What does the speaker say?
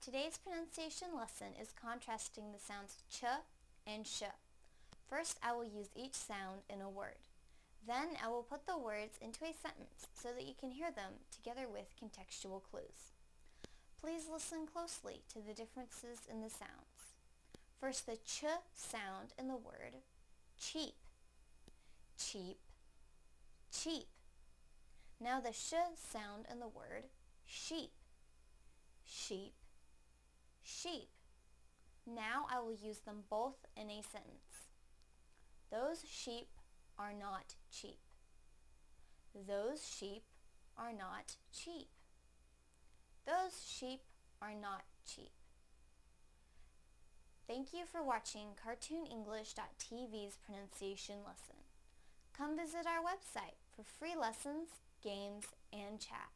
Today's pronunciation lesson is contrasting the sounds ch and sh. First, I will use each sound in a word. Then I will put the words into a sentence so that you can hear them together with contextual clues. Please listen closely to the differences in the sounds. First, the ch sound in the word cheap. Cheap, cheap. Now the sh sound in the word sheep. Sheep, sheep. Now I will use them both in a sentence. Those sheep are not cheap. Those sheep are not cheap. Those sheep are not cheap. Thank you for watching CartoonEnglish.tv's pronunciation lesson. Come visit our website for free lessons, games, and chat.